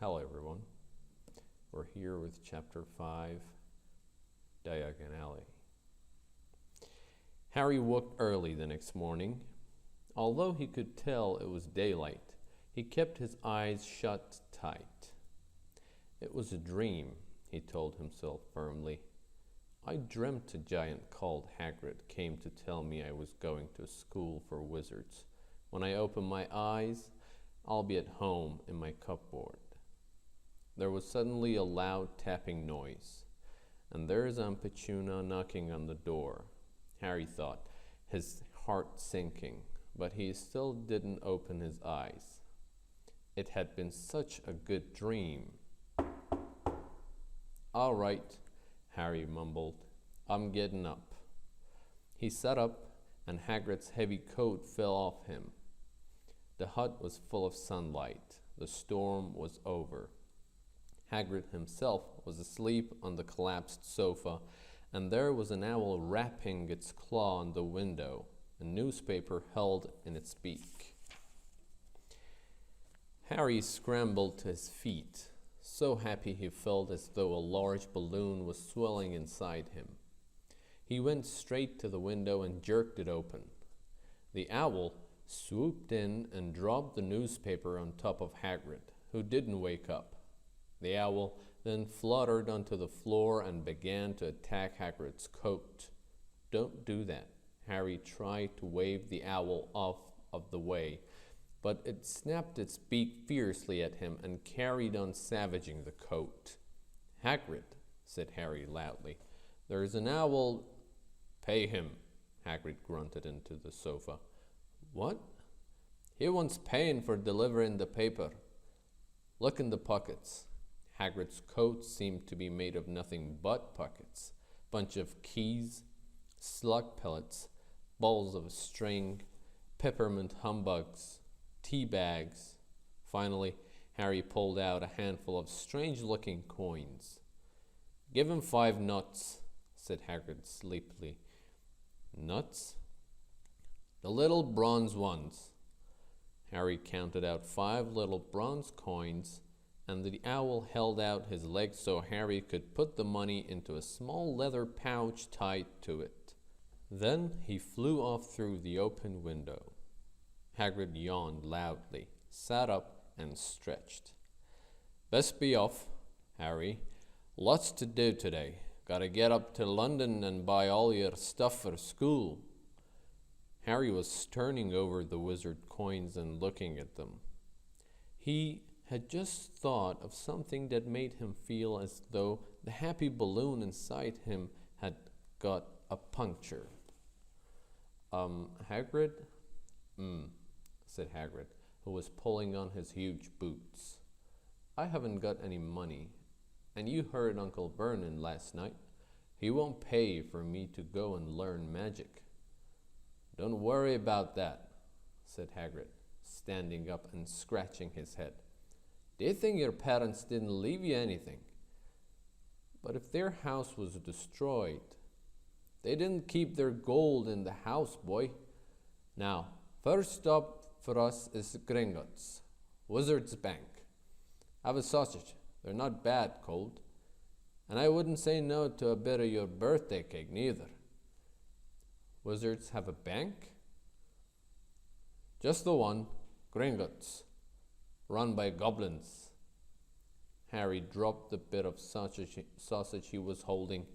Hello everyone, we're here with Chapter 5, Diagon Alley. Harry woke early the next morning. Although he could tell it was daylight, he kept his eyes shut tight. It was a dream, he told himself firmly. I dreamt a giant called Hagrid came to tell me I was going to a school for wizards. When I opened my eyes, I'll be at home in my cupboard. There was suddenly a loud tapping noise, and there's Aunt Petunia knocking on the door. Harry thought, his heart sinking, but he still didn't open his eyes. It had been such a good dream. All right, Harry mumbled. I'm getting up. He sat up, and Hagrid's heavy coat fell off him. The hut was full of sunlight. The storm was over. Hagrid himself was asleep on the collapsed sofa, and there was an owl rapping its claw on the window, a newspaper held in its beak. Harry scrambled to his feet, so happy he felt as though a large balloon was swelling inside him. He went straight to the window and jerked it open. The owl swooped in and dropped the newspaper on top of Hagrid, who didn't wake up. The owl then fluttered onto the floor and began to attack Hagrid's coat. Don't do that. Harry tried to wave the owl off of the way, but it snapped its beak fiercely at him and carried on savaging the coat. Hagrid, said Harry loudly, there's an owl. Pay him, Hagrid grunted into the sofa. What? He wants paying for delivering the paper. Look in the pockets. Hagrid's coat seemed to be made of nothing but pockets. Bunch of keys, slug pellets, balls of string, peppermint humbugs, tea bags. Finally, Harry pulled out a handful of strange-looking coins. Give him 5 nuts, said Hagrid sleepily. Nuts? The little bronze ones. Harry counted out 5 little bronze coins, and the owl held out his legs so Harry could put the money into a small leather pouch tied to it. Then he flew off through the open window. Hagrid yawned loudly, sat up, and stretched. Best be off, Harry. Lots to do today. Gotta get up to London and buy all your stuff for school. Harry was turning over the wizard coins and looking at them. He had just thought of something that made him feel as though the happy balloon inside him had got a puncture. Hagrid? Said Hagrid, who was pulling on his huge boots. I haven't got any money, and you heard Uncle Vernon last night. He won't pay for me to go and learn magic. Don't worry about that, said Hagrid, standing up and scratching his head. They think your parents didn't leave you anything. But if their house was destroyed, they didn't keep their gold in the house, boy. Now, first stop for us is Gringotts, Wizard's Bank. Have a sausage. They're not bad cold. And I wouldn't say no to a bit of your birthday cake, neither. Wizards have a bank? Just the one, Gringotts. Run by goblins. Harry dropped the bit of sausage he was holding.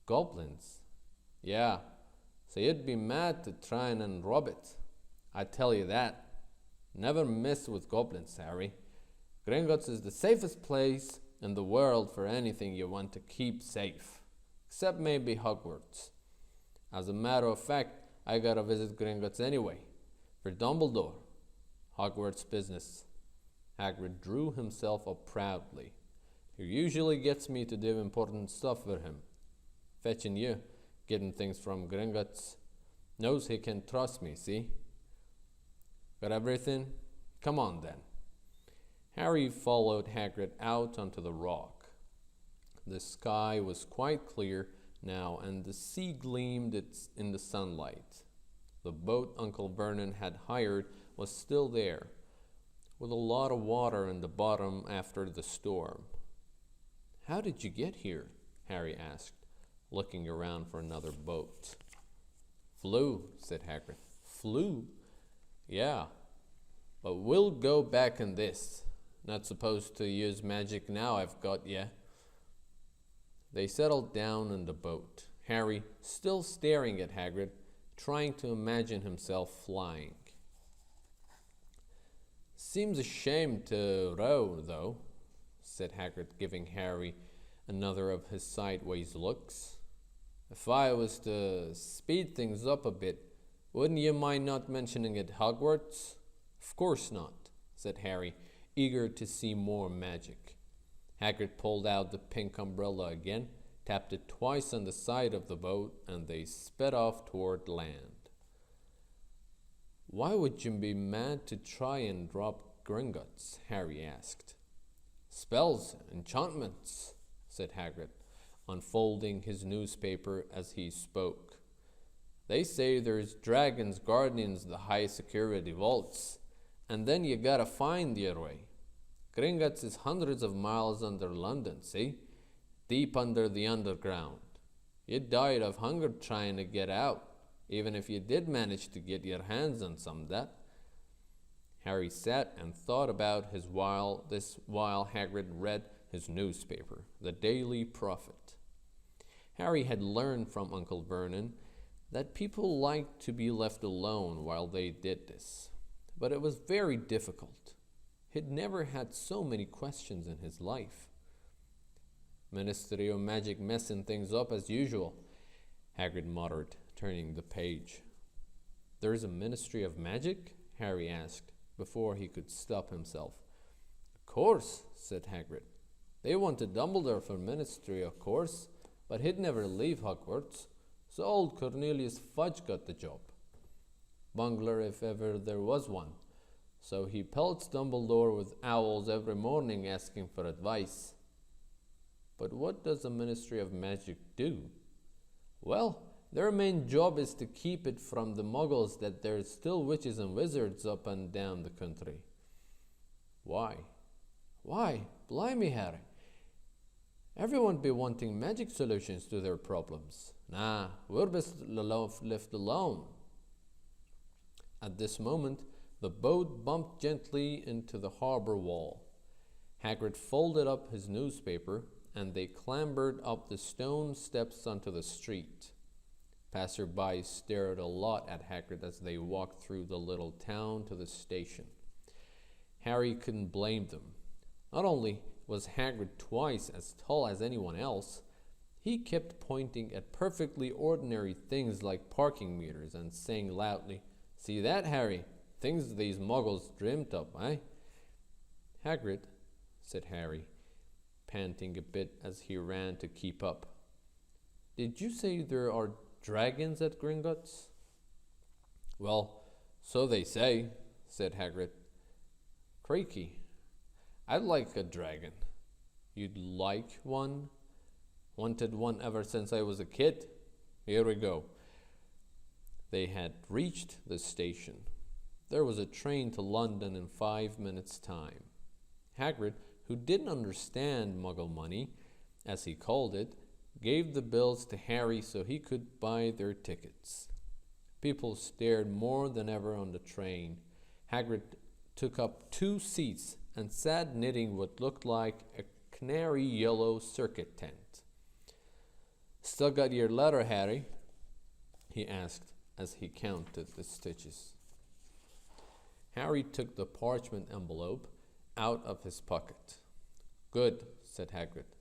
Goblins? Yeah, so you'd be mad to try and rob it. I tell you that. Never mess with goblins, Harry. Gringotts is the safest place in the world for anything you want to keep safe. Except maybe Hogwarts. As a matter of fact, I gotta visit Gringotts anyway. For Dumbledore. Hogwarts business. Hagrid drew himself up proudly. He usually gets me to do important stuff for him. Fetching you, getting things from Gringotts. Knows he can trust me, see? Got everything? Come on then. Harry followed Hagrid out onto the rock. The sky was quite clear now, and the sea gleamed in the sunlight. The boat Uncle Vernon had hired was still there. with a lot of water in the bottom after the storm. How did you get here? Harry asked, looking around for another boat. Flew, said Hagrid. Flew? Yeah, but we'll go back in this. Not supposed to use magic now I've got ya. They settled down in the boat, Harry still staring at Hagrid, trying to imagine himself flying. Seems a shame to row, though, said Hagrid, giving Harry another of his sideways looks. If I was to speed things up a bit, wouldn't you mind not mentioning it Hogwarts? Of course not, said Harry, eager to see more magic. Hagrid pulled out the pink umbrella again, tapped it twice on the side of the boat, and they sped off toward land. Why would you be mad to try and drop Gringotts? Harry asked. Spells, enchantments, said Hagrid, unfolding his newspaper as he spoke. They say there's dragons guardians the high security vaults, and then you gotta find your way. Gringotts is hundreds of miles under London, see? Deep under the underground. You'd died of hunger trying to get out, even if you did manage to get your hands on some of that. Harry sat and thought about while Hagrid read his newspaper, the Daily Prophet. Harry had learned from Uncle Vernon that people liked to be left alone while they did this, but it was very difficult. He'd never had so many questions in his life. Ministry of Magic messing things up as usual, Hagrid muttered, turning the page. There's a Ministry of Magic? Harry asked, before he could stop himself. Of course, said Hagrid. They wanted Dumbledore for ministry, of course, but he'd never leave Hogwarts, so old Cornelius Fudge got the job. Bungler if ever there was one. So he pelts Dumbledore with owls every morning asking for advice. But what does the Ministry of Magic do? Well, their main job is to keep it from the muggles that there's still witches and wizards up and down the country. Why? Why? Blimey, Harry. Everyone be wanting magic solutions to their problems. Nah, we're best left alone. At this moment, the boat bumped gently into the harbor wall. Hagrid folded up his newspaper, and they clambered up the stone steps onto the street. Passersby stared a lot at Hagrid as they walked through the little town to the station. Harry couldn't blame them. Not only was Hagrid twice as tall as anyone else, he kept pointing at perfectly ordinary things like parking meters and saying loudly, "See that, Harry? Things these muggles dreamt up, eh?" Hagrid, said Harry, panting a bit as he ran to keep up. Did you say there are dragons at Gringotts? Well, so they say, said Hagrid. Crikey, I'd like a dragon. You'd like one? Wanted one ever since I was a kid. Here we go. They had reached the station. There was a train to London in 5 minutes' time. Hagrid, who didn't understand Muggle money, as he called it, gave the bills to Harry so he could buy their tickets. People stared more than ever on the train. Hagrid took up 2 seats and sat knitting what looked like a canary yellow circuit tent. Still got your letter, Harry? He asked as he counted the stitches. Harry took the parchment envelope out of his pocket. Good, said Hagrid.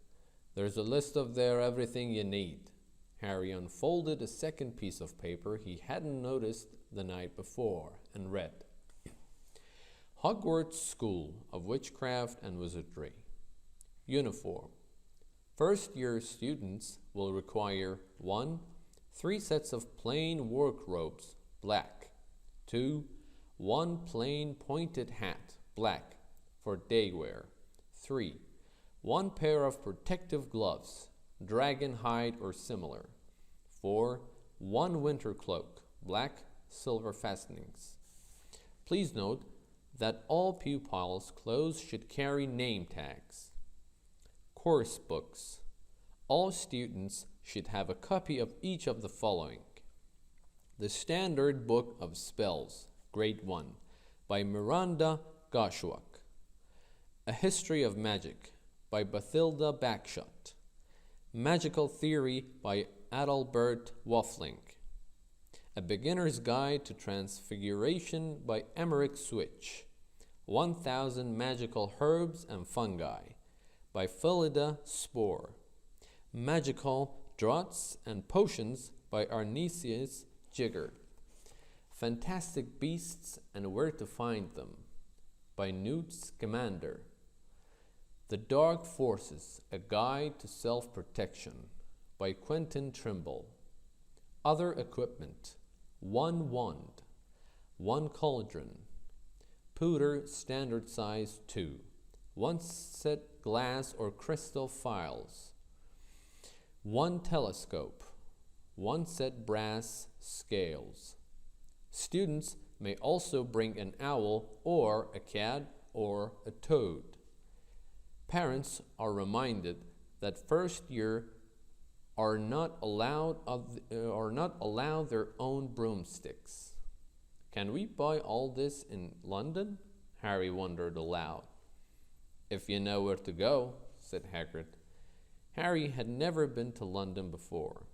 There's a list of everything you need. Harry unfolded a second piece of paper he hadn't noticed the night before and read. Hogwarts School of Witchcraft and Wizardry. Uniform. First-year students will require 1. 3 sets of plain work robes, black. 2. 1 plain pointed hat, black, for day wear. 3. 1 pair of protective gloves, dragon hide or similar. 4. 1 winter cloak, black, silver fastenings. Please note, that all pupils' clothes should carry name tags. Course books. All students should have a copy of each of the following: The Standard Book of Spells, Grade 1, by Miranda Goshawk. A History of Magic, by Bathilda Backshot. Magical Theory, by Adalbert Waffling. A Beginner's Guide to Transfiguration, by Emmerich Switch. 1000 Magical Herbs and Fungi, by Phillida Spore. Magical Draughts and Potions, by Arnesius Jigger. Fantastic Beasts and Where to Find Them, by Newt Scamander. The Dark Forces, A Guide to Self-Protection, by Quentin Trimble. Other Equipment: 1 wand, 1 cauldron, pewter standard size 2, 1 set glass or crystal phials, 1 telescope, 1 set brass scales. Students may also bring an owl or a cat or a toad. Parents are reminded that first year are not allowed their own broomsticks. Can we buy all this in London? Harry wondered aloud. If you know where to go, said Hagrid. Harry had never been to London before.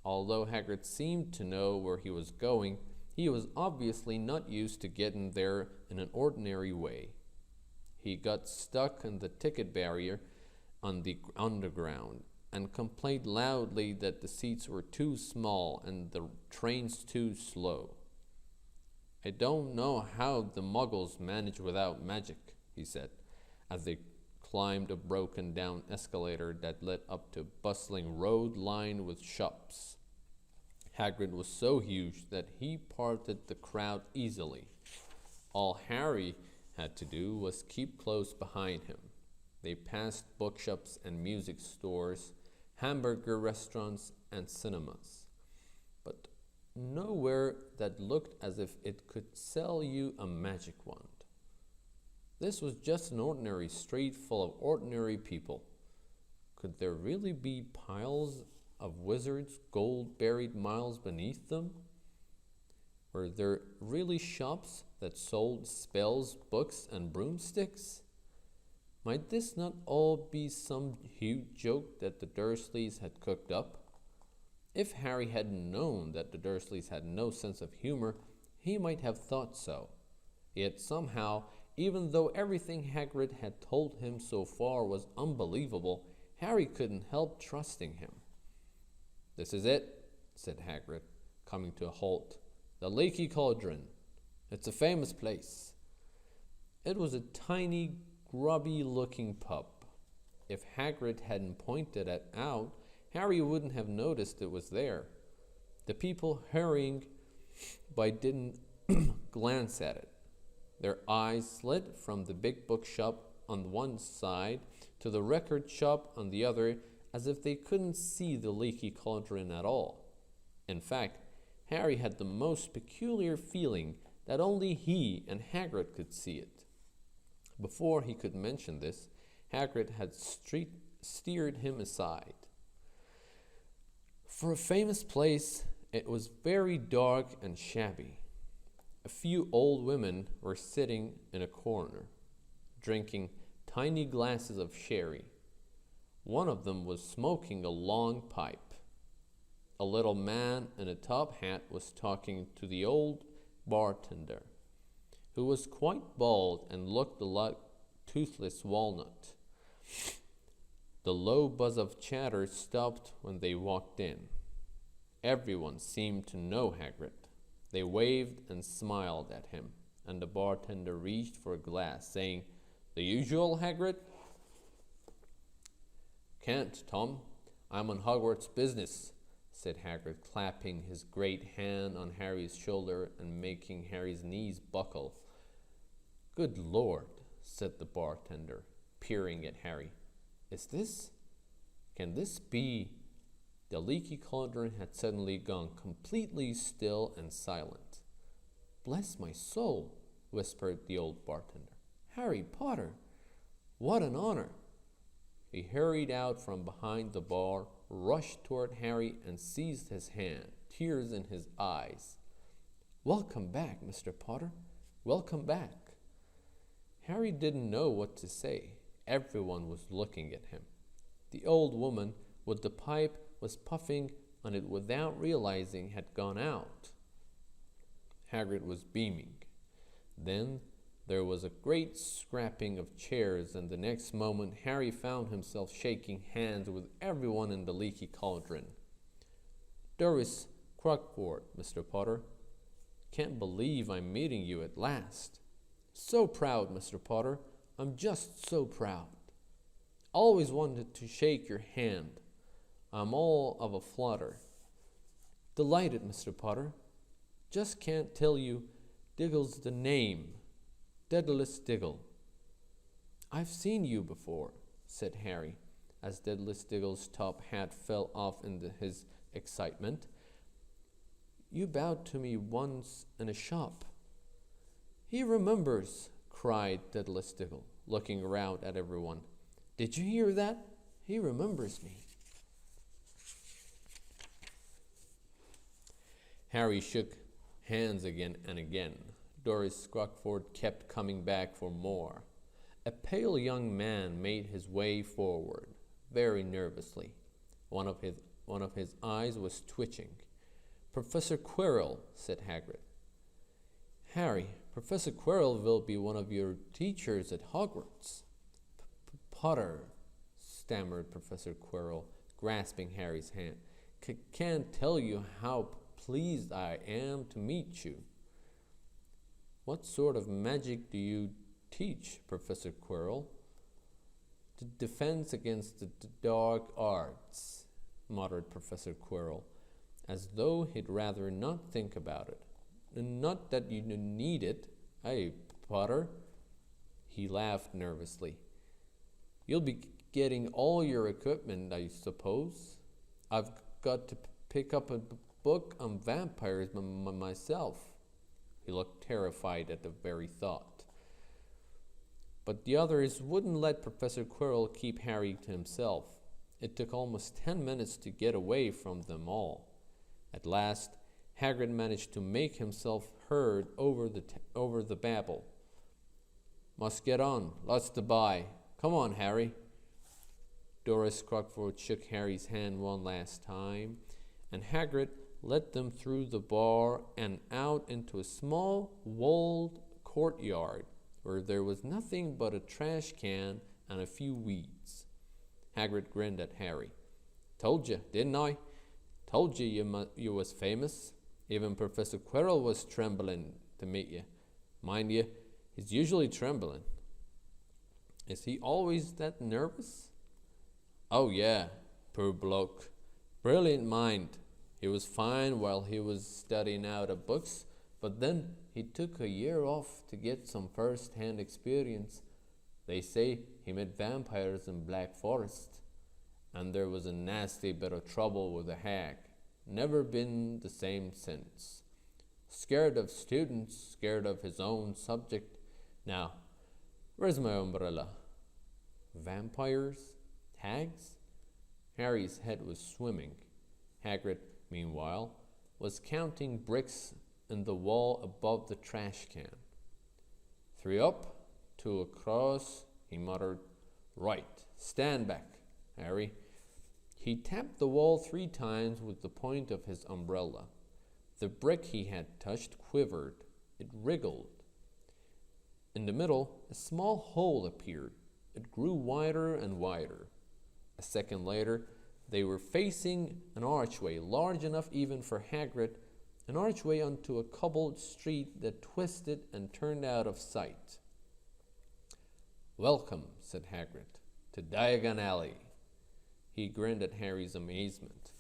Although Hagrid seemed to know where he was going, he was obviously not used to getting there in an ordinary way. He got stuck in the ticket barrier on the underground and complained loudly that the seats were too small and the trains too slow. I don't know how the Muggles manage without magic, he said, as they climbed a broken down escalator that led up to a bustling road lined with shops. Hagrid was so huge that he parted the crowd easily. All Harry had to do was keep close behind him. They passed bookshops and music stores, hamburger restaurants and cinemas, but nowhere that looked as if it could sell you a magic wand. This was just an ordinary street full of ordinary people. Could there really be piles of wizards' gold buried miles beneath them? Were there really shops that sold spells, books, and broomsticks? Might this not all be some huge joke that the Dursleys had cooked up? If Harry hadn't known that the Dursleys had no sense of humor, he might have thought so. Yet somehow, even though everything Hagrid had told him so far was unbelievable, Harry couldn't help trusting him. This is it, said Hagrid, coming to a halt. The Leaky Cauldron. It's a famous place. It was a tiny, grubby-looking pub. If Hagrid hadn't pointed it out, Harry wouldn't have noticed it was there. The people hurrying by didn't glance at it. Their eyes slid from the big bookshop on one side to the record shop on the other, as if they couldn't see the Leaky Cauldron at all. In fact, Harry had the most peculiar feeling that only he and Hagrid could see it. Before he could mention this, Hagrid had steered him aside. For a famous place, it was very dark and shabby. A few old women were sitting in a corner, drinking tiny glasses of sherry. One of them was smoking a long pipe. A little man in a top hat was talking to the old bartender, who was quite bald and looked like Toothless Walnut. The low buzz of chatter stopped when they walked in. Everyone seemed to know Hagrid. They waved and smiled at him, and the bartender reached for a glass, saying, "The usual, Hagrid?" "Can't, Tom. I'm on Hogwarts business," said Hagrid, clapping his great hand on Harry's shoulder and making Harry's knees buckle. "Good Lord," said the bartender, peering at Harry. Can this be? The Leaky Cauldron had suddenly gone completely still and silent. Bless my soul, whispered the old bartender. "Harry Potter! What an honor!" He hurried out from behind the bar, rushed toward Harry, and seized his hand, tears in his eyes. "Welcome back, Mr. Potter. Welcome back." Harry didn't know what to say. Everyone was looking at him. The old woman with the pipe was puffing on it without realizing had gone out. Hagrid was beaming. Then there was a great scraping of chairs, and the next moment Harry found himself shaking hands with everyone in the leaky cauldron. "Doris Crockford, Mr. Potter. Can't believe I'm meeting you at last. So proud, Mr. Potter. I'm just so proud. Always wanted to shake your hand. I'm all of a flutter. Delighted, Mr. Potter. Just can't tell you Diggle's the name. Daedalus Diggle." "I've seen you before," said Harry, as Daedalus Diggle's top hat fell off in his excitement. "You bowed to me once in a shop." "He remembers," cried Daedalus Diggle, looking around at everyone. "Did you hear that? He remembers me." Harry shook hands again and again. Doris Crockford kept coming back for more. A pale young man made his way forward, very nervously. One of his eyes was twitching. "Professor Quirrell," said Hagrid. "Harry, Professor Quirrell will be one of your teachers at Hogwarts." "Potter," stammered Professor Quirrell, grasping Harry's hand. "Can't tell you how pleased I am to meet you." "What sort of magic do you teach, Professor Quirrell?" "The defense against the dark arts," muttered Professor Quirrell, as though he'd rather not think about it. "Not that you need it, eh, Potter?" He laughed nervously. "You'll be getting all your equipment, I suppose. I've got to pick up a book on vampires myself." He looked terrified at the very thought. But the others wouldn't let Professor Quirrell keep Harry to himself. It took almost 10 minutes to get away from them all. At last, Hagrid managed to make himself heard over the babble. "Must get on. Lots to buy. Come on, Harry." Doris Crockford shook Harry's hand one last time, and Hagrid led them through the bar and out into a small walled courtyard where there was nothing but a trash can and a few weeds. Hagrid grinned at Harry. "Told you, didn't I? Told you you was famous. Even Professor Quirrell was trembling to meet you. Mind you, he's usually trembling." "Is he always that nervous?" "Oh yeah, poor bloke. Brilliant mind. He was fine while he was studying out of books, but then he took a year off to get some first-hand experience. They say he met vampires in Black Forest, and there was a nasty bit of trouble with a hag. Never been the same since. Scared of students, scared of his own subject. Now, where's my umbrella?" "Vampires? Hags?" Harry's head was swimming. Hagrid, meanwhile, was counting bricks in the wall above the trash can. "3 up, 2 across," he muttered. "Right, stand back, Harry." He tapped the wall 3 times with the point of his umbrella. The brick he had touched quivered. It wriggled. In the middle, a small hole appeared. It grew wider and wider. A second later, they were facing an archway large enough even for Hagrid, an archway onto a cobbled street that twisted and turned out of sight. "Welcome," said Hagrid, "to Diagon Alley." He grinned at Harry's amazement.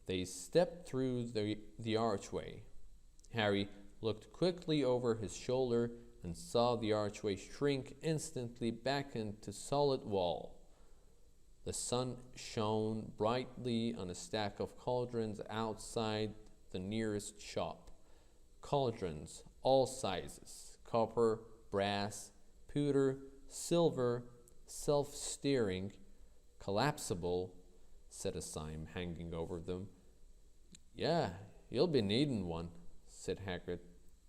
They stepped through the archway. Harry looked quickly over his shoulder and saw the archway shrink instantly back into solid wall. The sun shone brightly on a stack of cauldrons outside the nearest shop. Cauldrons, all sizes, copper, brass, pewter, silver, self-steering, collapsible, said a sign hanging over them. Yeah, you'll be needing one, said Hagrid.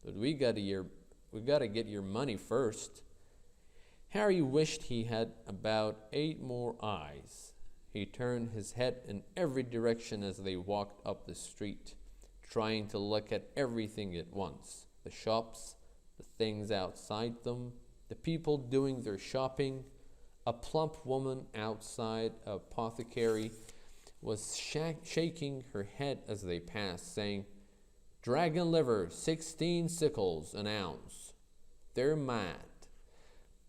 But we gotta get your money first. Harry wished he had about 8 more eyes. He turned his head in every direction as they walked up the street, trying to look at everything at once. The shops, the things outside them, the people doing their shopping. A plump woman outside an apothecary was shaking her head as they passed, saying, "Dragon liver, 16 sickles an ounce. They're mad."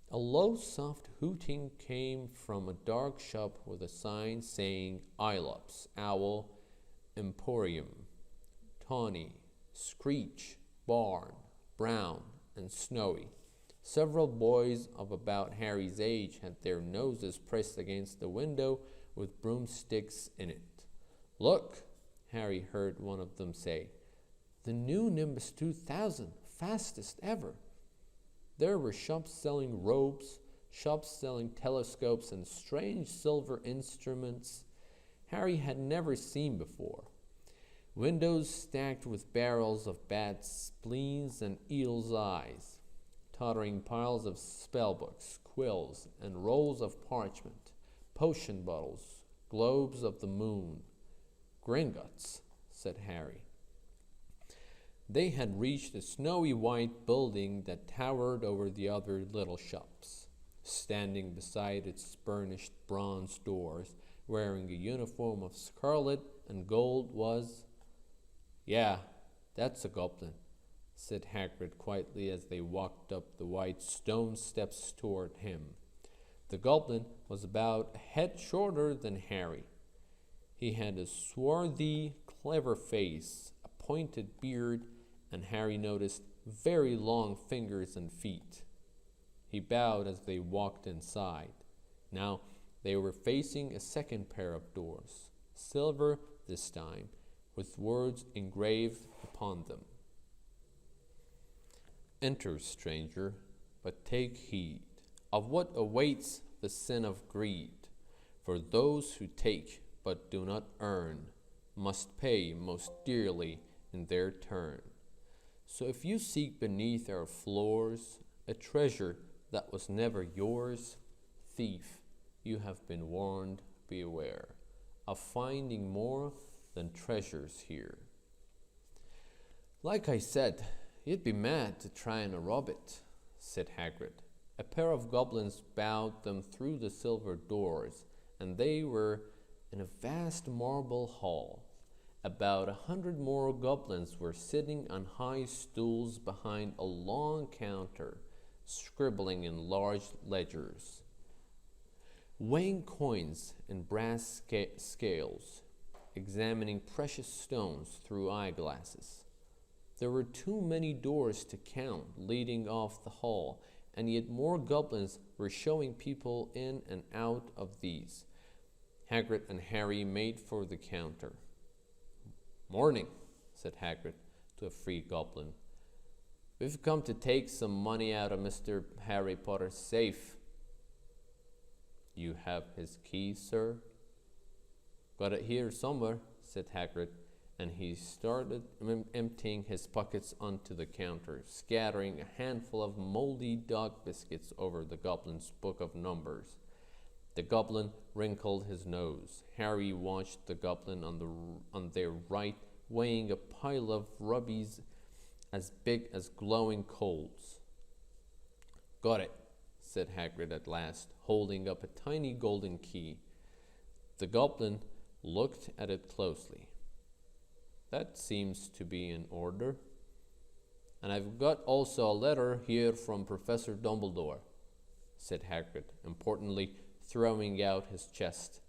A low, soft hooting came from a dark shop with a sign saying Ilops, Owl, Emporium, Tawny, Screech, Barn, Brown, and Snowy. Several boys of about Harry's age had their noses pressed against the window with broomsticks in it. "Look," Harry heard one of them say, "the new Nimbus 2000, fastest ever." There were shops selling robes, shops selling telescopes and strange silver instruments Harry had never seen before. Windows stacked with barrels of bat spleens and eel's eyes, tottering piles of spellbooks, quills, and rolls of parchment, potion bottles, globes of the moon. "Gringotts," said Harry. They had reached a snowy white building that towered over the other little shops. Standing beside its burnished bronze doors, wearing a uniform of scarlet and gold was... "Yeah, that's a goblin," said Hagrid quietly as they walked up the white stone steps toward him. The goblin was about a head shorter than Harry. He had a swarthy, clever face, a pointed beard, and Harry noticed very long fingers and feet. He bowed as they walked inside. Now they were facing a second pair of doors, silver this time, with words engraved upon them. "Enter, stranger, but take heed of what awaits the sin of greed. For those who take but do not earn must pay most dearly in their turn. So if you seek beneath our floors a treasure that was never yours, thief, you have been warned, beware of finding more than treasures here." "Like I said, you'd be mad to try and rob it," said Hagrid. A pair of goblins bowed them through the silver doors, and they were in a vast marble hall. About 100 more goblins were sitting on high stools behind a long counter, scribbling in large ledgers, weighing coins in brass scales, examining precious stones through eyeglasses. There were too many doors to count leading off the hall, and yet more goblins were showing people in and out of these. Hagrid and Harry made for the counter. "Morning," said Hagrid to a free goblin. "We've come to take some money out of Mr. Harry Potter's safe." "You have his key, sir?" "Got it here somewhere," said Hagrid, and he started emptying his pockets onto the counter, scattering a handful of moldy dog biscuits over the goblin's book of numbers. The goblin wrinkled his nose. Harry watched the goblin on their right, weighing a pile of rubies as big as glowing coals. "Got it," said Hagrid at last, holding up a tiny golden key. The goblin looked at it closely. "That seems to be in order. And I've got also a letter here from Professor Dumbledore," said Hagrid, importantly throwing out his chest.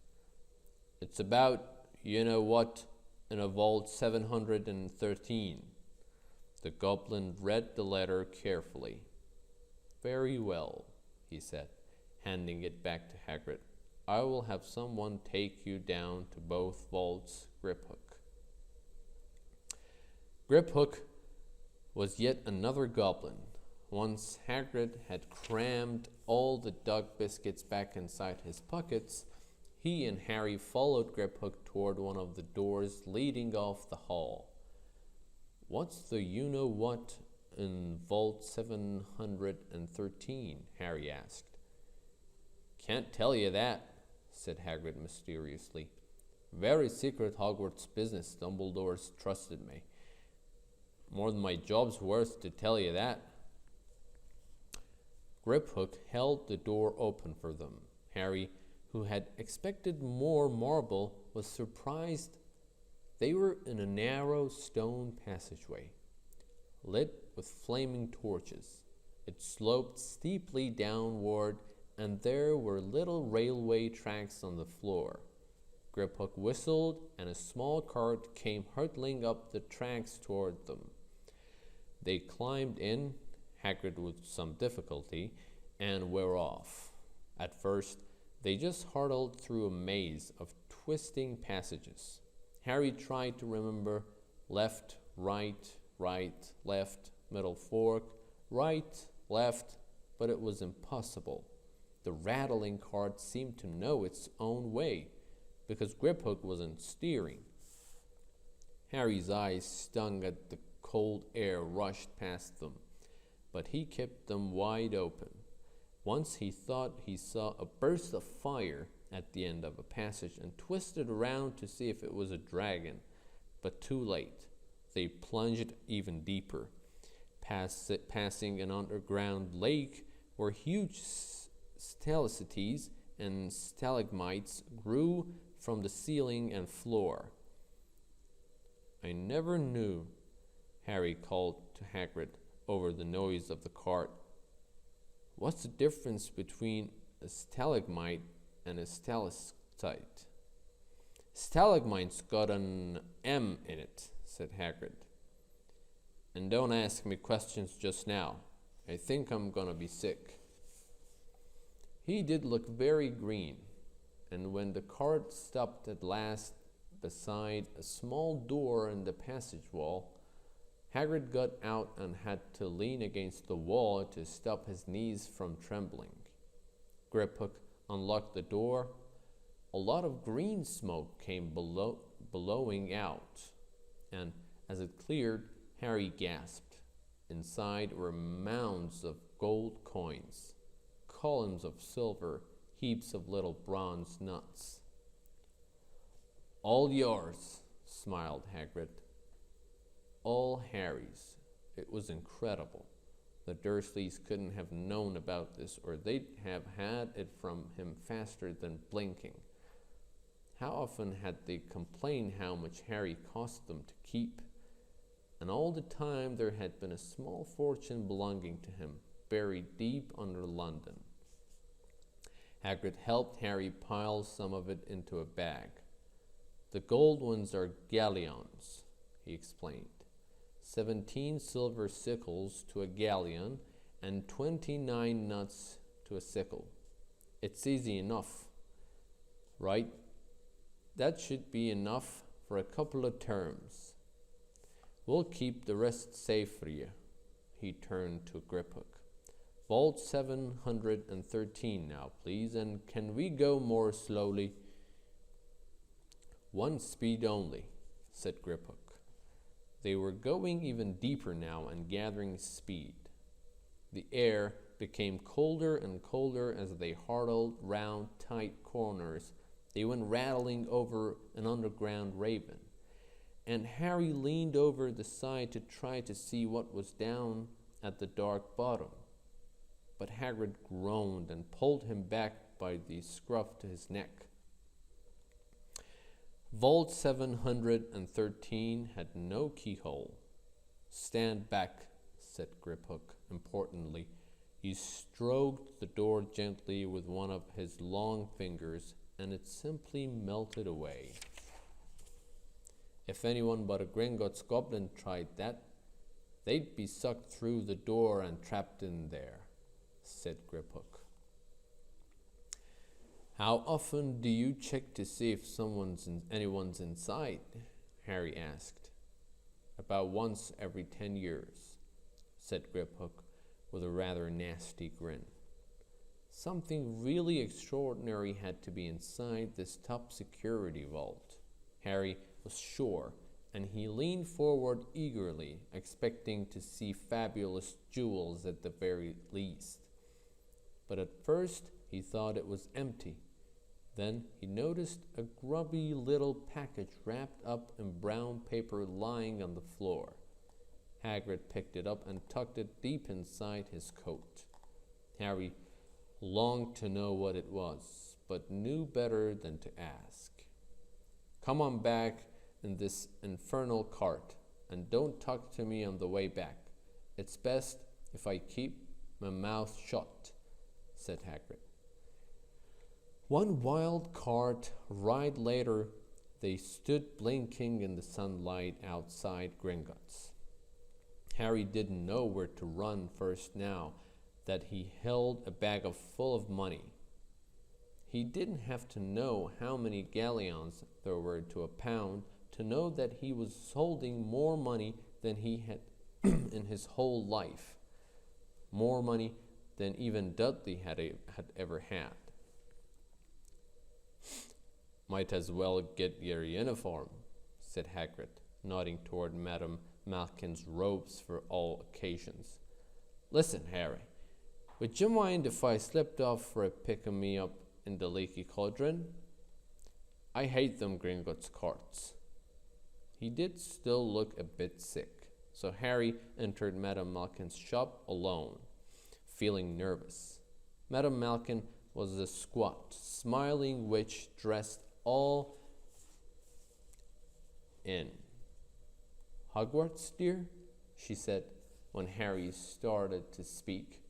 "It's about, you know what, in a vault 713. The goblin read the letter carefully. "Very well," he said, handing it back to Hagrid. "I will have someone take you down to both vaults, Griphook." Griphook was yet another goblin, Once Hagrid had crammed all the dog biscuits back inside his pockets, he and Harry followed Griphook toward one of the doors leading off the hall. "What's the you-know-what in Vault 713? Harry asked. "Can't tell you that," said Hagrid mysteriously. "Very secret Hogwarts business. Dumbledore's trusted me. More than my job's worth to tell you that." Griphook held the door open for them. Harry, who had expected more marble, was surprised. They were in a narrow stone passageway, lit with flaming torches. It sloped steeply downward, and there were little railway tracks on the floor. Griphook whistled, and a small cart came hurtling up the tracks toward them. They climbed in, Hagrid with some difficulty, and were off. At first, they just hurtled through a maze of twisting passages. Harry tried to remember left, right, right, left, middle fork, right, left, but it was impossible. The rattling cart seemed to know its own way, because Griphook wasn't steering. Harry's eyes stung at the cold air rushed past them, but he kept them wide open. Once he thought he saw a burst of fire at the end of a passage and twisted around to see if it was a dragon, but too late. They plunged even deeper, passing an underground lake where huge stalactites and stalagmites grew from the ceiling and floor. "I never knew," Harry called to Hagrid over the noise of the cart. "What's the difference between a stalagmite and a stalactite?" "Stalagmite's got an M in it," said Hagrid. "And don't ask me questions just now. I think I'm gonna be sick." He did look very green, and when the cart stopped at last beside a small door in the passage wall, Hagrid got out and had to lean against the wall to stop his knees from trembling. Griphook unlocked the door. A lot of green smoke came billowing out, and as it cleared, Harry gasped. Inside were mounds of gold coins, columns of silver, heaps of little bronze nuts. "All yours," smiled Hagrid. All Harry's. It was incredible. The Dursleys couldn't have known about this, or they'd have had it from him faster than blinking. How often had they complained how much Harry cost them to keep? And all the time there had been a small fortune belonging to him, buried deep under London. Hagrid helped Harry pile some of it into a bag. "The gold ones are galleons," he explained. 17 silver sickles to a galleon, and 29 nuts to a sickle. It's easy enough, right? That should be enough for a couple of terms. We'll keep the rest safe for you." He turned to Griphook. "Vault 713 now, please, and can we go more slowly?" "One speed only," said Griphook. They were going even deeper now and gathering speed. The air became colder and colder as they hurtled round tight corners. They went rattling over an underground raven, and Harry leaned over the side to try to see what was down at the dark bottom. But Hagrid groaned and pulled him back by the scruff to his neck. Vault 713 had no keyhole. "Stand back," said Griphook importantly. He stroked the door gently with one of his long fingers, and it simply melted away. "If anyone but a Gringotts goblin tried that, they'd be sucked through the door and trapped in there," said Griphook. "How often do you check to see if anyone's inside?" Harry asked. "About once every 10 years, said Griphook, with a rather nasty grin. Something really extraordinary had to be inside this top security vault. Harry was sure, and he leaned forward eagerly, expecting to see fabulous jewels at the very least. But at first he thought it was empty. Then he noticed a grubby little package wrapped up in brown paper lying on the floor. Hagrid picked it up and tucked it deep inside his coat. Harry longed to know what it was, but knew better than to ask. "Come on back in this infernal cart, and don't talk to me on the way back. It's best if I keep my mouth shut," said Hagrid. One wild cart ride later, they stood blinking in the sunlight outside Gringotts. Harry didn't know where to run first now that he held a bag full of money. He didn't have to know how many galleons there were to a pound to know that he was holding more money than he had in his whole life. More money than even Dudley had ever had. "Might as well get your uniform," said Hagrid, nodding toward Madame Malkin's robes for all occasions. "Listen, Harry, would you mind if I slipped off for a pick-me-up in the leaky cauldron? I hate them Gringotts carts." He did still look a bit sick, so Harry entered Madame Malkin's shop alone, feeling nervous. Madame Malkin was a squat, smiling witch dressed all in. "Hogwarts, dear?" she said when Harry started to speak.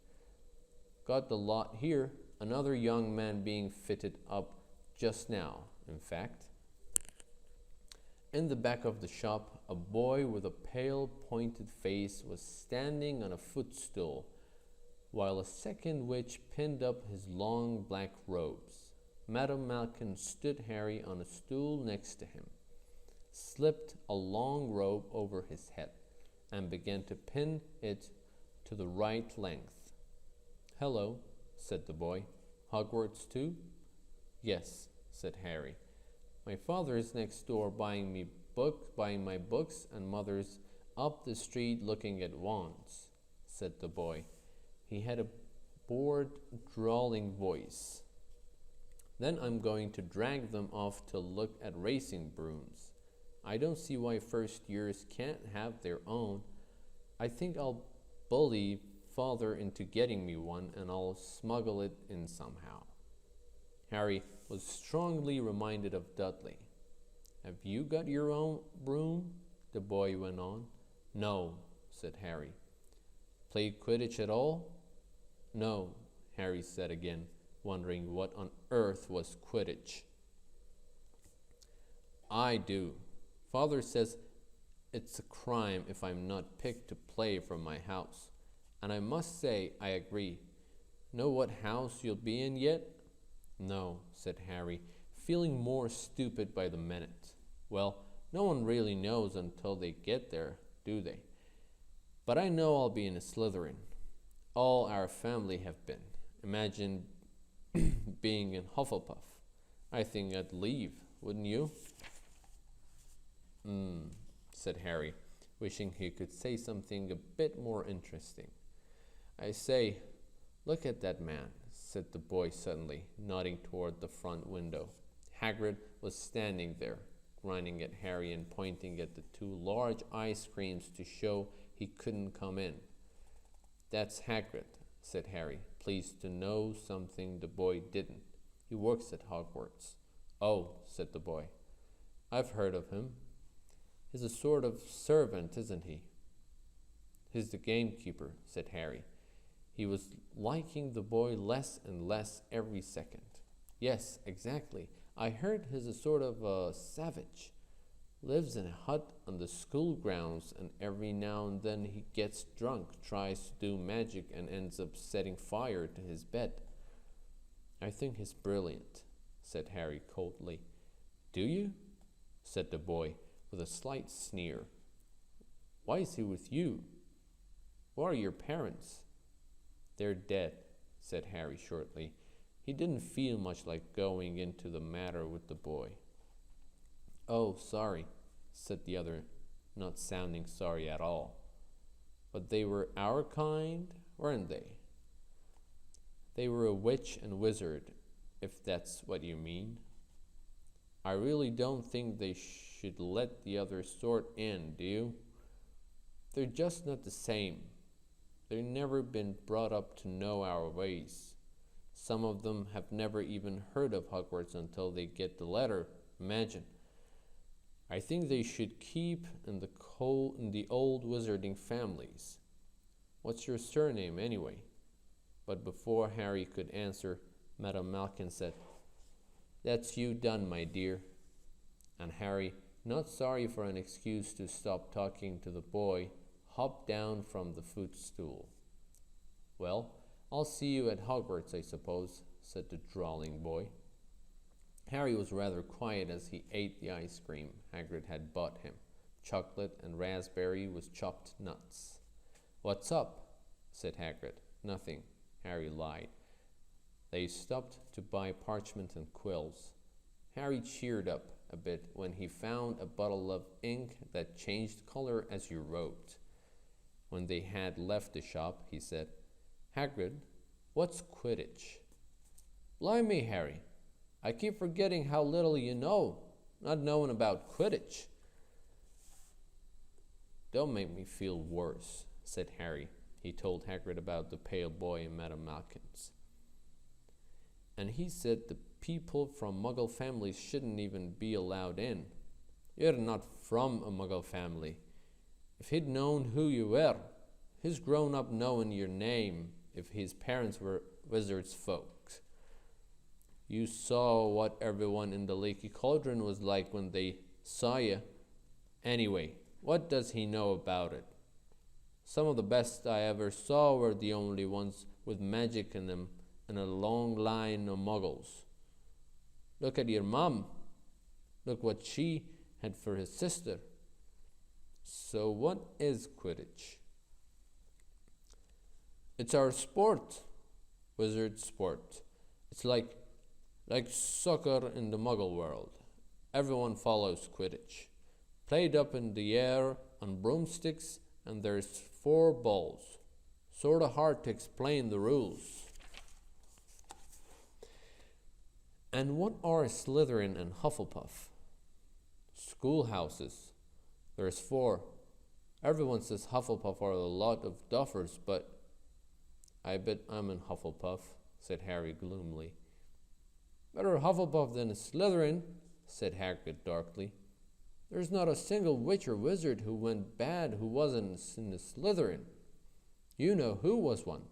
"Got the lot here. Another young man being fitted up just now, in fact." In the back of the shop, a boy with a pale, pointed face was standing on a footstool, while a second witch pinned up his long black robes. Madame Malkin stood Harry on a stool next to him, slipped a long robe over his head, and began to pin it to the right length. "Hello," said the boy. "Hogwarts too?" "Yes," said Harry. "My father is next door buying my books, and mother's up the street looking at wands," said the boy. He had a bored, drawling voice. "Then I'm going to drag them off to look at racing brooms. I don't see why first years can't have their own. I think I'll bully father into getting me one, and I'll smuggle it in somehow." Harry was strongly reminded of Dudley. "Have you got your own broom?" the boy went on. "No," said Harry. "Play Quidditch at all?" "No," Harry said again, wondering what on earth was Quidditch. "I do. Father says it's a crime if I'm not picked to play from my house. And I must say I agree. Know what house you'll be in yet?" "No," said Harry, feeling more stupid by the minute. "Well, no one really knows until they get there, do they? But I know I'll be in a Slytherin. All our family have been. Imagine being in Hufflepuff. I think I'd leave, wouldn't you?" Said Harry, wishing he could say something a bit more interesting. "I say, look at that man," said the boy suddenly, nodding toward the front window. Hagrid was standing there, grinning at Harry and pointing at the two large ice creams to show he couldn't come in. "That's Hagrid," said Harry, pleased to know something the boy didn't. "He works at Hogwarts." "Oh," said the boy. "I've heard of him. He's a sort of servant, isn't he?" "He's the gamekeeper," said Harry. He was liking the boy less and less every second. "Yes, exactly. I heard he's a sort of a savage. Lives in a hut on the school grounds, and every now and then he gets drunk, tries to do magic, and ends up setting fire to his bed." "I think he's brilliant," said Harry coldly. "Do you?" said the boy with a slight sneer. "Why is he with you? Who are your parents?" They're dead, said Harry shortly. He didn't feel much like going into the matter with the boy. Oh, sorry, said the other, not sounding sorry at all. But they were our kind, weren't they? They were a witch and wizard, if that's what you mean. I really don't think they should let the other sort in, do you? They're just not the same. They've never been brought up to know our ways. Some of them have never even heard of Hogwarts until they get the letter. Imagine. I think they should keep in the old wizarding families. What's your surname, anyway? But before Harry could answer, Madame Malkin said, That's you done, my dear. And Harry, not sorry for an excuse to stop talking to the boy, hopped down from the footstool. Well, I'll see you at Hogwarts, I suppose, said the drawling boy. Harry was rather quiet as he ate the ice cream Hagrid had bought him, chocolate and raspberry with chopped nuts. What's up? Said Hagrid. Nothing, Harry lied. They stopped to buy parchment and quills. Harry cheered up a bit when he found a bottle of ink that changed color as you wrote. When they had left the shop, he said, Hagrid, what's Quidditch? Blimey, Harry, I keep forgetting how little you know, not knowing about Quidditch. Don't make me feel worse, said Harry. He told Hagrid about the pale boy and Madame Malkin's. And he said the people from Muggle families shouldn't even be allowed in. You're not from a Muggle family. If he'd known who you were, he's grown up knowing your name if his parents were wizards' folks. You saw what everyone in the Leaky Cauldron was like when they saw you. Anyway, what does he know about it? Some of the best I ever saw were the only ones with magic in them and a long line of muggles. Look at your mum. Look what she had for his sister. So what is Quidditch? It's our sport, wizard sport. It's like soccer in the Muggle world. Everyone follows Quidditch. Played up in the air on broomsticks, and there's 4 balls. Sorta hard to explain the rules. And what are Slytherin and Hufflepuff? Schoolhouses. There's 4. Everyone says Hufflepuff are a lot of duffers, but I bet I'm in Hufflepuff, said Harry gloomily. Better Hufflepuff than a Slytherin, said Hagrid darkly. There's not a single witch or wizard who went bad who wasn't in the Slytherin. You know who was one.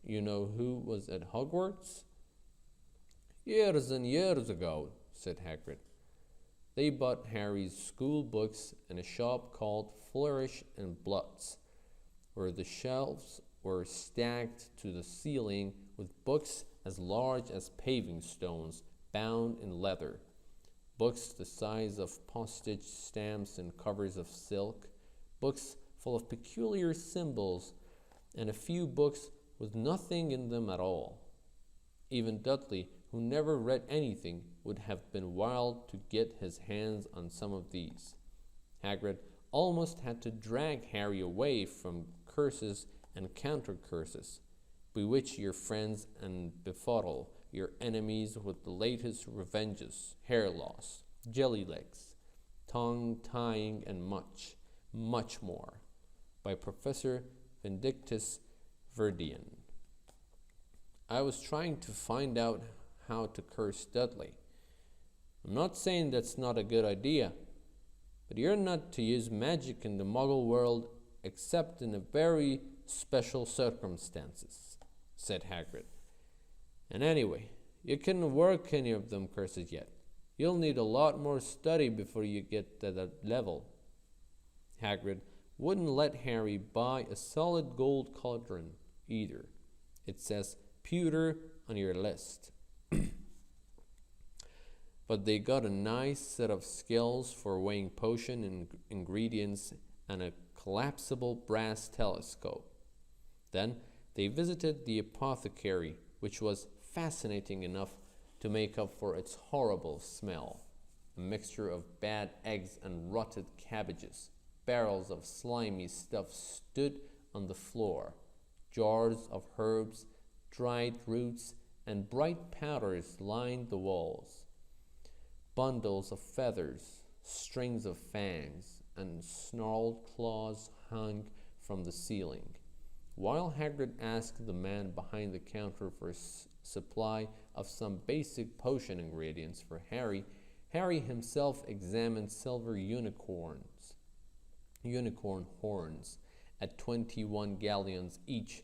You know who was at Hogwarts? Years and years ago, said Hagrid. They bought Harry's school books in a shop called Flourish and Bloods, where the shelves were stacked to the ceiling with books as large as paving stones bound in leather, books the size of postage stamps and covers of silk, books full of peculiar symbols, and a few books with nothing in them at all. Even Dudley, who never read anything, would have been wild to get his hands on some of these. Hagrid almost had to drag Harry away from curses and counter-curses. Bewitch your friends and befuddle your enemies with the latest revenges, hair loss, jelly legs, tongue tying, and much, much more, by Professor Vindictus Verdian. I was trying to find out how to curse Dudley. I'm not saying that's not a good idea, but you're not to use magic in the Muggle world except in a very special circumstances, said Hagrid. And anyway, you couldn't work any of them curses yet. You'll need a lot more study before you get to that level. Hagrid wouldn't let Harry buy a solid gold cauldron either. It says pewter on your list. But they got a nice set of scales for weighing potion and ingredients and a collapsible brass telescope. Then they visited the apothecary, which was fascinating enough to make up for its horrible smell. A mixture of bad eggs and rotted cabbages. Barrels of slimy stuff stood on the floor. Jars of herbs, dried roots, and bright powders lined the walls. Bundles of feathers, strings of fangs, and snarled claws hung from the ceiling. While Hagrid asked the man behind the counter for a supply of some basic potion ingredients for Harry, Harry himself examined silver unicorn horns at 21 galleons each,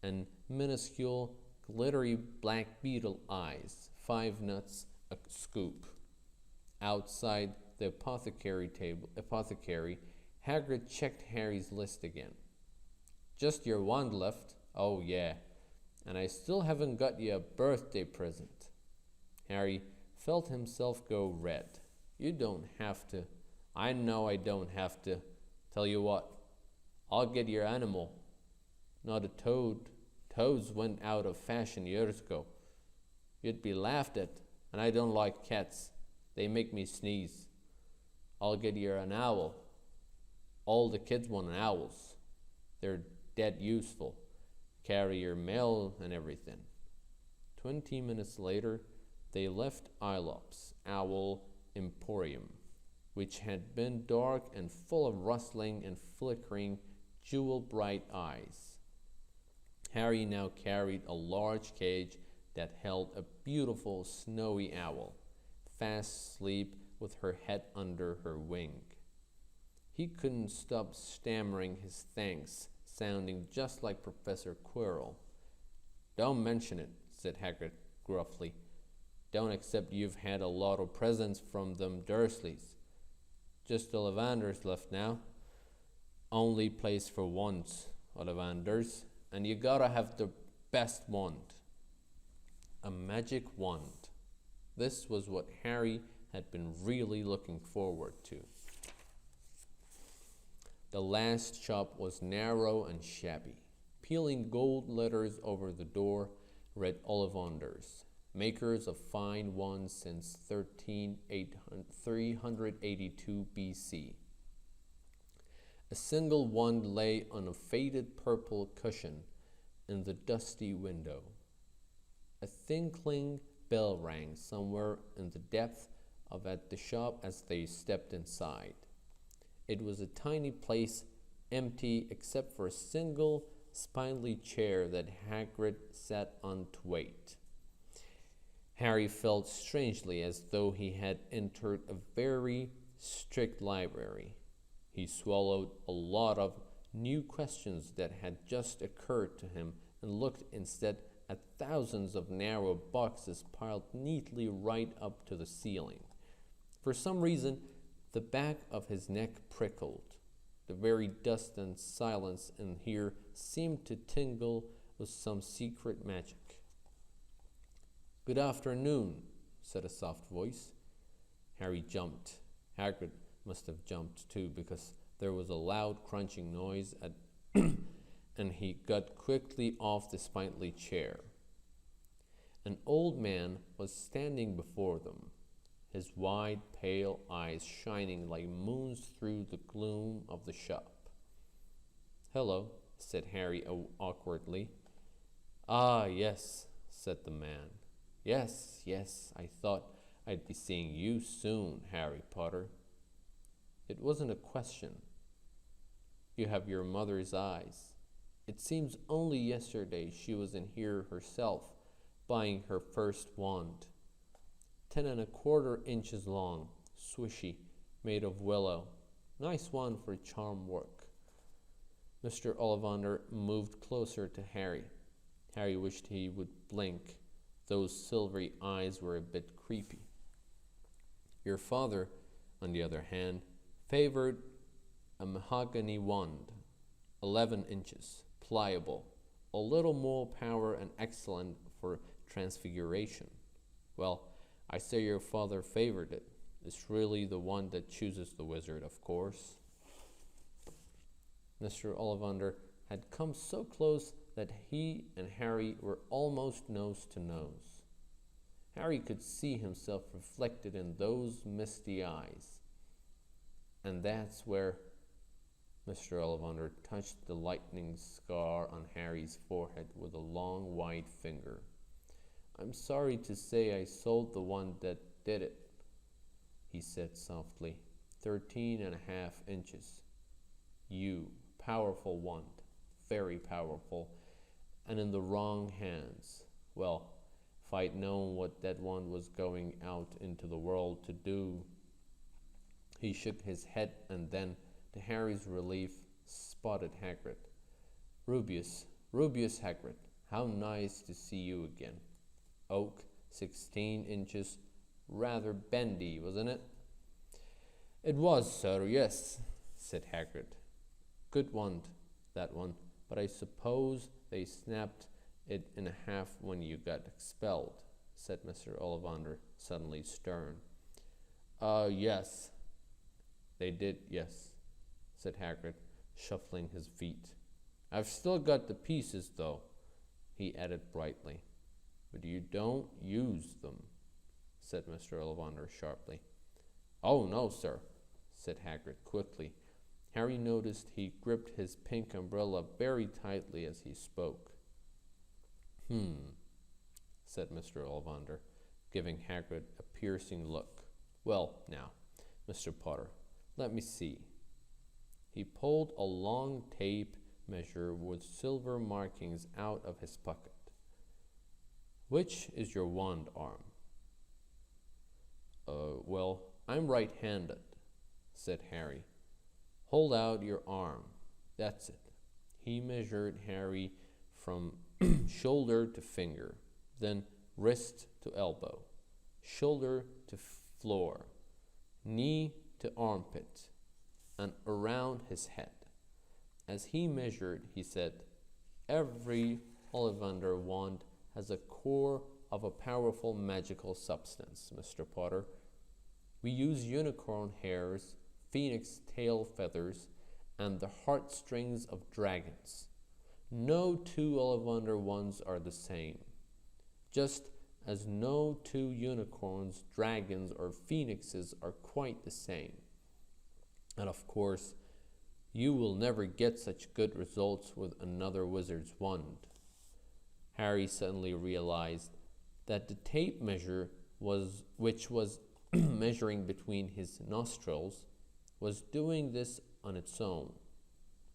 and minuscule, glittery black beetle eyes, 5 nuts a scoop. Outside the apothecary, Hagrid checked Harry's list again. Just your wand left? Oh yeah, and I still haven't got you a birthday present. Harry felt himself go red. You don't have to. I know I don't have to. Tell you what, I'll get your animal. Not a toad. Toads went out of fashion years ago. You'd be laughed at, and I don't like cats. They make me sneeze. I'll get you an owl. All the kids want owls. They're dead useful. Carry your mail and everything. 20 minutes later, they left Aelop's Owl Emporium, which had been dark and full of rustling and flickering, jewel-bright eyes. Harry now carried a large cage that held a beautiful snowy owl, fast asleep with her head under her wing. He couldn't stop stammering his thanks, sounding just like Professor Quirrell. Don't mention it, said Hagrid gruffly. Don't accept you've had a lot of presents from them Dursleys. Just the Ollivanders left now. Only place for wands, Ollivanders, and you gotta have the best wand. A magic wand. This was what Harry had been really looking forward to. The last shop was narrow and shabby. Peeling gold letters over the door read Ollivanders, makers of fine wands since 382 BC. A single wand lay on a faded purple cushion in the dusty window. A tinkling bell rang somewhere in the depth of the shop as they stepped inside. It was a tiny place, empty except for a single spindly chair that Hagrid sat on to wait. Harry felt strangely as though he had entered a very strict library. He swallowed a lot of new questions that had just occurred to him and looked instead at thousands of narrow boxes piled neatly right up to the ceiling. For some reason, the back of his neck prickled. The very dust and silence in here seemed to tingle with some secret magic. Good afternoon, said a soft voice. Harry jumped. Hagrid must have jumped too, because there was a loud crunching noise and he got quickly off the spindly chair. An old man was standing before them, his wide, pale eyes shining like moons through the gloom of the shop. Hello, said Harry awkwardly. Ah, yes, said the man. Yes, I thought I'd be seeing you soon, Harry Potter. It wasn't a question. You have your mother's eyes. It seems only yesterday she was in here herself, buying her first wand. 10¼ inches long, swishy, made of willow. Nice one for charm work. Mr. Ollivander moved closer to Harry. Harry wished he would blink. Those silvery eyes were a bit creepy. Your father, on the other hand, favored a mahogany wand, 11 inches, pliable, a little more power and excellent for transfiguration. Well, I say your father favored it. It's really the one that chooses the wizard, of course. Mr. Ollivander had come so close that he and Harry were almost nose to nose. Harry could see himself reflected in those misty eyes. And that's where Mr. Ollivander touched the lightning scar on Harry's forehead with a long white finger. "I'm sorry to say I sold the one that did it," he said softly. 13.5 inches. You, powerful wand, very powerful, and in the wrong hands. Well, if I'd known what that wand was going out into the world to do. He shook his head and then, to Harry's relief, spotted Hagrid. Rubius Hagrid, how nice to see you again. Oak, 16 inches, rather bendy, wasn't it? It was, sir, yes, said Hagrid. Good wand, that one, but I suppose they snapped it in half when you got expelled, said Mr. Ollivander, suddenly stern. Yes. They did, yes, said Hagrid, shuffling his feet. I've still got the pieces, though, he added brightly. But you don't use them, said Mr. Ollivander sharply. Oh, no, sir, said Hagrid quickly. Harry noticed he gripped his pink umbrella very tightly as he spoke. Said Mr. Ollivander, giving Hagrid a piercing look. Well, now, Mr. Potter, let me see. He pulled a long tape measure with silver markings out of his pocket. Which is your wand arm? Well, I'm right-handed, said Harry. Hold out your arm. That's it. He measured Harry from shoulder to finger, then wrist to elbow, shoulder to floor, knee to armpit, and around his head. As he measured, he said, every Ollivander wand has a core of a powerful magical substance, Mr. Potter. We use unicorn hairs, phoenix tail feathers, and the heartstrings of dragons. No two Ollivander wands are the same, just as no two unicorns, dragons, or phoenixes are quite the same. And of course, you will never get such good results with another wizard's wand. Harry suddenly realized that the tape measure which was measuring between his nostrils, was doing this on its own.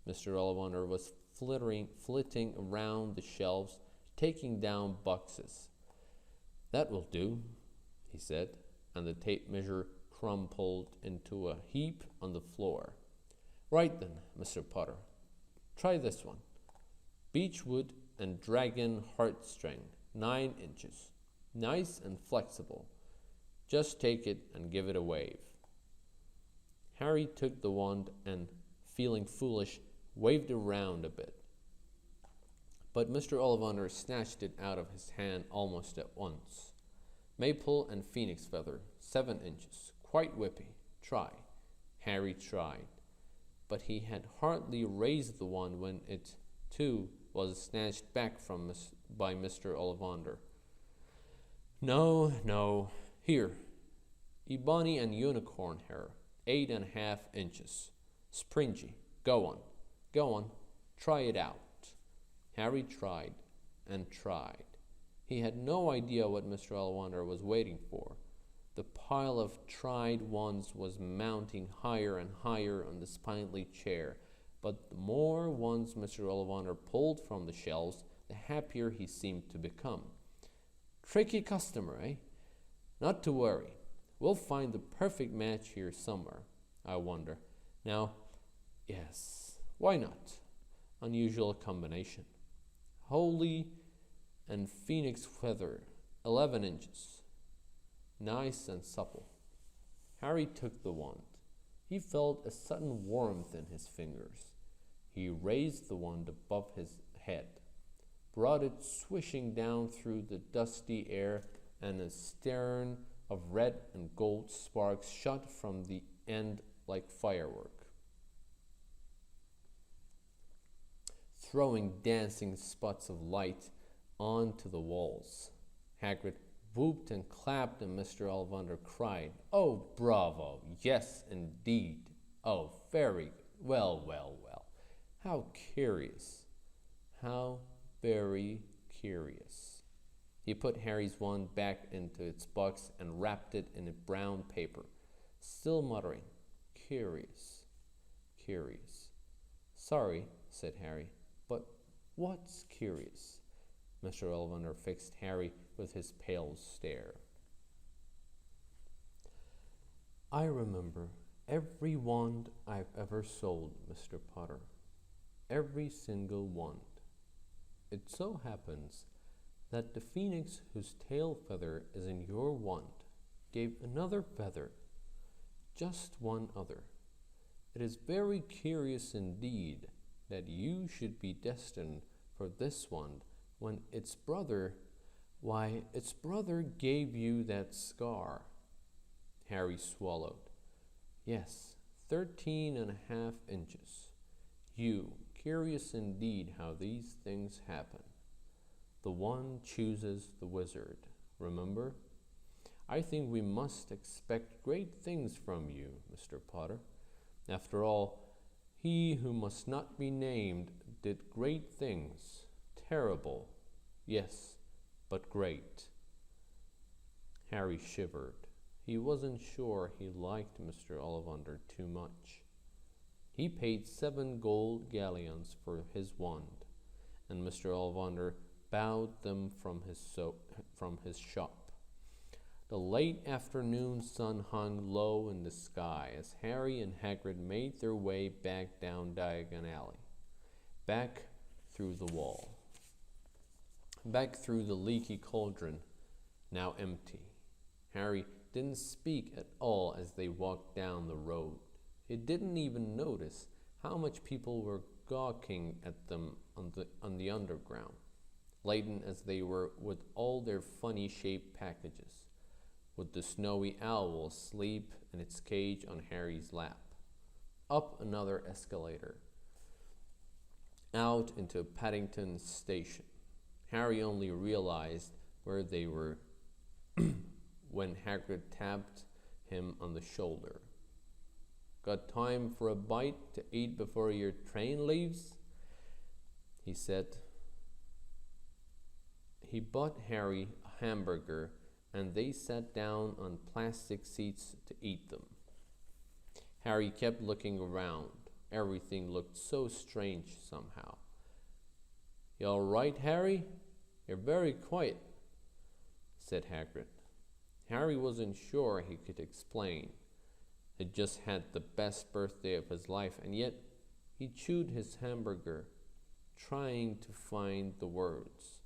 Mr. Ollivander was flitting around the shelves, taking down boxes. That will do, he said, and the tape measure crumpled into a heap on the floor. Right then, Mr. Potter, try this one. Beechwood and dragon heartstring, 9 inches. Nice and flexible. Just take it and give it a wave. Harry took the wand and, feeling foolish, waved around a bit. But Mr. Ollivander snatched it out of his hand almost at once. Maple and phoenix feather, 7 inches. Quite whippy. Try. Harry tried. But he had hardly raised the wand when it, too, was snatched back by Mr. Ollivander. No. Here. Ebony and unicorn hair, 8.5 inches. Springy. Go on. Try it out. Harry tried and tried. He had no idea what Mr. Ollivander was waiting for. The pile of tried wands was mounting higher and higher on the spindly chair, but the more wands Mr. Ollivander pulled from the shelves, the happier he seemed to become. Tricky customer, eh? Not to worry. We'll find the perfect match here somewhere, I wonder. Now, yes, why not? Unusual combination. Holy and phoenix feather, 11 inches. Nice and supple. Harry took the wand. He felt a sudden warmth in his fingers. He raised the wand above his head, brought it swishing down through the dusty air, and a stern of red and gold sparks shot from the end like firework. throwing dancing spots of light onto the walls. Hagrid whooped and clapped, and Mr. Ollivander cried, "Oh, bravo! Yes, indeed! Oh, very well, well, well! How curious! How very curious!" He put Harry's wand back into its box and wrapped it in a brown paper, still muttering, "Curious, curious." "Sorry," said Harry, "but what's curious?" Mr. Ollivander fixed Harry with his pale stare. "I remember every wand I've ever sold, Mr. Potter. Every single wand. It so happens that the phoenix whose tail feather is in your wand gave another feather, just one other. It is very curious indeed that you should be destined for this wand when its brother gave you that scar." Harry swallowed. "Yes, 13.5 inches. Curious indeed how these things happen. The one chooses the wizard, remember? I think we must expect great things from you, Mr. Potter. After all, he who must not be named did great things. Terrible, yes, but great." Harry shivered. He wasn't sure he liked Mr. Ollivander too much. He paid 7 gold galleons for his wand, and Mr. Ollivander bowed them from his shop. The late afternoon sun hung low in the sky as Harry and Hagrid made their way back down Diagon Alley, back through the wall, back through the leaky cauldron, now empty. Harry didn't speak at all as they walked down the road. He didn't even notice how much people were gawking at them on the underground, laden as they were with all their funny-shaped packages, with the snowy owl asleep in its cage on Harry's lap. Up another escalator, out into Paddington Station. Harry only realized where they were when Hagrid tapped him on the shoulder. "Got time for a bite to eat before your train leaves?" he said. He bought Harry a hamburger, and they sat down on plastic seats to eat them. Harry kept looking around. Everything looked so strange somehow. "You all right, Harry? You're very quiet," said Hagrid. Harry wasn't sure he could explain. He'd just had the best birthday of his life, and yet he chewed his hamburger, trying to find the words.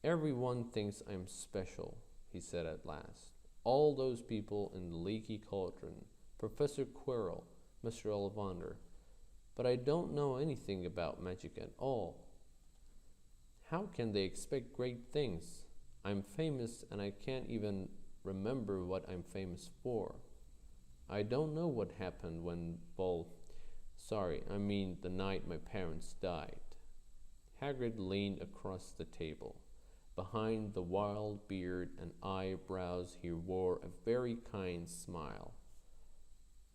"Everyone thinks I'm special," he said at last. "All those people in the leaky cauldron, Professor Quirrell, Mr. Ollivander, but I don't know anything about magic at all. How can they expect great things? I'm famous and I can't even remember what I'm famous for. I don't know what happened the night my parents died." Hagrid leaned across the table. Behind the wild beard and eyebrows he wore a very kind smile.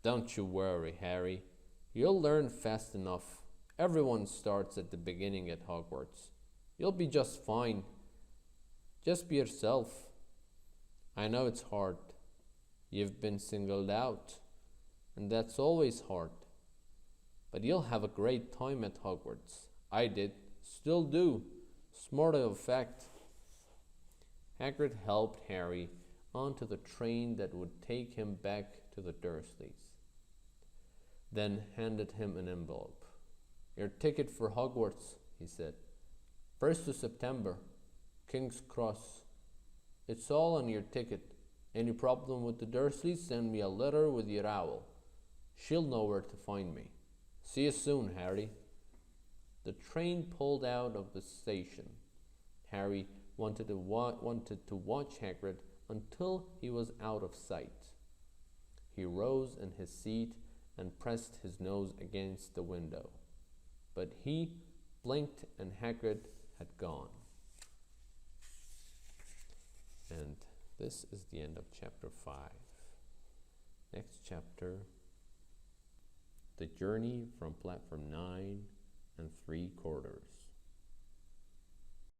"Don't you worry, Harry. You'll learn fast enough. Everyone starts at the beginning at Hogwarts. You'll be just fine. Just be yourself. I know it's hard. You've been singled out, and that's always hard. But you'll have a great time at Hogwarts. I did. Still do. Smart of fact." Hagrid helped Harry onto the train that would take him back to the Dursleys, then handed him an envelope. "Your ticket for Hogwarts," he said. "1st of September, King's Cross. It's all on your ticket. Any problem with the Dursleys, send me a letter with your owl. She'll know where to find me. See you soon, Harry." The train pulled out of the station. Harry wanted to watch Hagrid until he was out of sight. He rose in his seat and pressed his nose against the window. But he blinked and Hagrid had gone. And this is the end of chapter 5. Next chapter, the journey from platform 9 and 3 corridors.